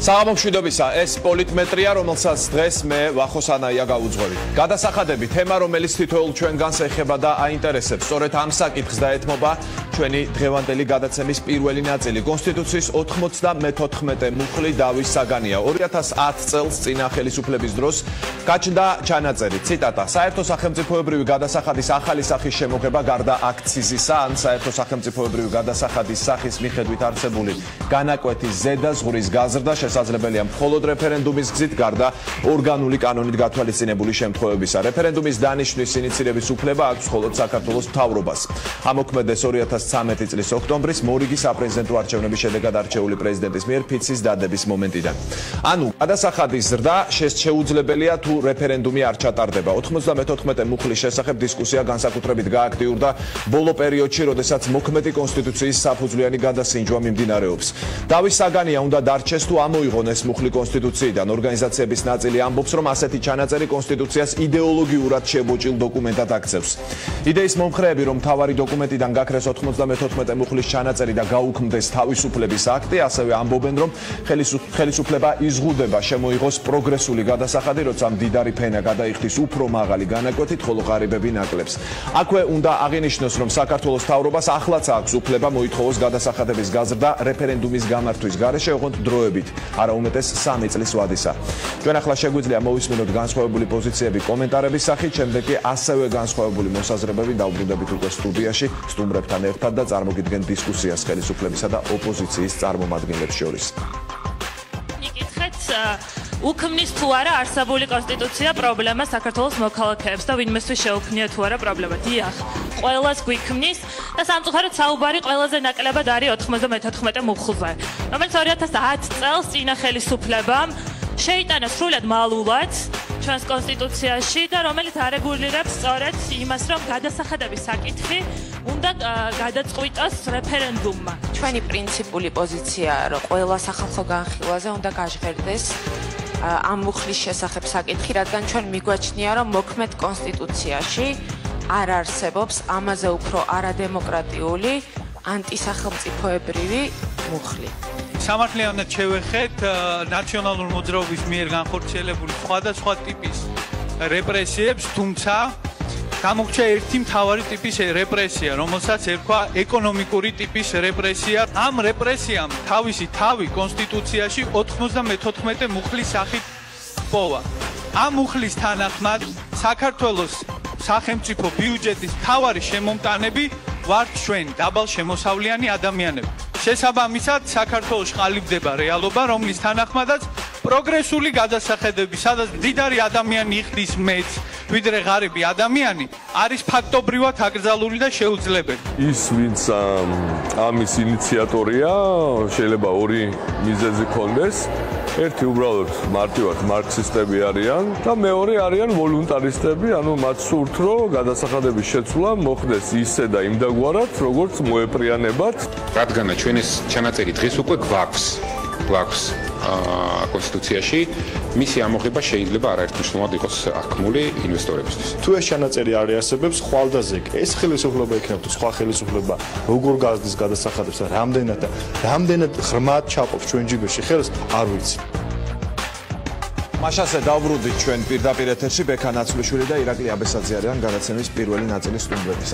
საღამომშვიდობისა, ეს პოლიტმეტრია, რომელსაც დღეს მე ვახოს ანაია გავუძღვევი. გადასახადები, თემა, რომელიც თითოეულ ჩვენგანს ეხება და აინტერესებს. სწორედ ამ საკითხს დაეთმობა ჩვენი დღევანდელი გადაცემის პირველი ნაწილი. კონსტიტუციის 94 მუხლი დავის საგანია. 2010 წელს წინა ხელისუფლების დროს გაჩნდა ჩანაწერი. ციტატა: საერთო სახელმწიფოებრივი გადასახადის ახალი სახის შემოღება გარდა აქციზისა ან საერთო სახელმწიფოებრივი გადასახადის სახის მიხედვით არსებული განაკვეთის ზედა ზღურის გაზრდა შესაძლებელია მხოლოდ რეფერენდუმის გზით გარდა ორგანული კანონით გათვალისწინებული შემთხვევებისა. რეფერენდუმის დანიშვნის ინიცირების უფლება აქვს მხოლოდ საქართველოს მთავრობას. ამოქმედეს 2013 წლის ოქტომბრის მორიგი საპრეზიდენტო არჩევნების შედეგად არჩეული პრეზიდენტის მიერ ფიცის დადების მომენტიდან. ანუ გადასახადის ზრდა შეუძლებელია თუ რეფერენდუმი არ ჩატარდება. 94 მუხლის შესახებ დისკუსია განსაკუთრებით გააქტიურდა ბოლო პერიოდში, როდესაც მოქმედი კონსტიტუციის საფუძვლიანი გადასინჯვა მიმდინარეობს. დავის საგანია უნდა დარჩეს თუ ამოიღონ ეს მუხლი კონსტიტუციიდან. ორგანიზაციების ნაწილი ამბობს, რომ ასეთი ჩანაწერი კონსტიტუციას იდეოლოგიურად შებოჭილ დოკუმენტად აქცევს. იდეის მომხრეები, რომ მთავარი დოკუმენტიდან გაქრეს 94 მუხლის ჩანაწერი და გაუქმდეს თავისუფლების აქტი, ასევე ამბობენ, რომ ხელისუფლება იზღუდება შემოიღოს პროგრესული გადასახადი, როცა მდიდარი ფენა გადაიხდის უფრო მაღალი განაკვეთით, ხოლო ღარიბები ნაკლებს. აქვე უნდა აღინიშნოს, რომ საქართველოს მთავრობას ახლაც აქვს უფლება მოითხოვოს გადასახადების გაზრდა რეფერენდუმის გამართვის გარეშე, ოღონდ დროებით, არა უმეტეს 3 წლის ვადისა. ჩვენ ახლა შეგვიძლია მოვისმინოთ განსხვავებული პოზიციები კომენტარების სახით, შემდეგ კი ასევე განსხვავებული მოსაზრებები დავბრუნდებით უკვე სტუდიაში სტუმრებთან ერთად და წარმოგიდგენთ დისკუსიას ხელისუფლებისა და ოპოზიციის წარმომადგენლებს შორის. უქმნის თუ არა არსებული კონსტიტუცია პრობლემა საქართველოს მოქალაქეებს და ვინმესთვის შეუქმნია თუ არა პრობლემა. დიახ, ყველას გვიქმნის და სამწუხაროდ საუბარი ყველაზე ნაკლებად არის 94 მუხლზე, რომელიც 2010 წელს წინა ხელისუფლებამ შეიტანა სრულად მალულად ჩვენს კონსტიტუციაში და რომელიც არეგულირებს სწორედ იმას, რომ გადასახადების საკითხი უნდა გადაწყვიტოს რეფერენდუმმა. ჩვენი პრინციპული პოზიციაა, რომ ყველა სახალხო განხილვაზე უნდა გაჟღერდეს ამ მუხლის შესახებ საკითხი, რადგან ჩვენ მიგვაჩნია, რომ მოქმედ კონსტიტუციაში არ არსებობს ამაზე უფრო არადემოკრატიული, ანტისახელმწიფოებრივი მუხლი. სამართლიანად შევეხეთ ნაციონალური მოძრაობის მიერ განხორციელებული სხვადასხვა ტიპის რეპრესიებს, თუმცა გამოგჩა ერთი მთავარი ტიპის რეპრესია, რომელსაც ერქვა ეკონომიკური ტიპის რეპრესია. ამ რეპრესიამ თავისი თავი კონსტიტუციაში 94 მუხლის სახით პოვა. ამ მუხლის თანახმად საქართველოს სახელმწიფო ბიუჯეტის მთავარი შემომტანები ვართ ჩვენ, დაბალშემოსავლიანი ადამიანები. შესაბამისად, საქართველოს ყალიბდება რეალობა, რომლის თანახმადაც პროგრესული გადასახედები, სადაც მდიდარი ადამიანი იხდის მეც, ვიდრე ღარიბი ადამიანი, არის ფაქტობრივად აკრძალული და შეუძლებელი. ის, ვინც ამის ინიციატორია, შეიძლება ორი მიზეზი ჰქონდეს. ერთი უბრალოდ მარტივად მარქსისტები არიან და მეორე არიან ვოლუნტარისტები, ანუ მათ სურთ, რომ გადასახადების შეცვლა მოხდეს ისე და იმდაგვარად, როგორც მოეპრიანებათ. რადგან ჩვენ ეს ჩანაწერი დღეს უკვე გვაქვს კონსტიტუციაში, მისი ამოღება შეიძლება არაერთმნიშვნელოვნად იყოს აღქმული ინვესტორებისთვის. თუ ეს ჩანაწერი არ არსებობს, ხვალდაზე ეს ხელისუფლება იქნება თუ სხვა ხელისუფლება როგორ გაზრდის გადასახადებს და რამდენად ღრმად ჩაყოფს ჩვენ ჯიბეში ხელს, არ ვიცი. მაშასე დავბრუნდით ჩვენ პირდაპირ ეთერში. ბექა ნაცვლიშვილი და ირაკლი აბესაძე არიან გადაცემის პირველი ნაწილის სტუმრები.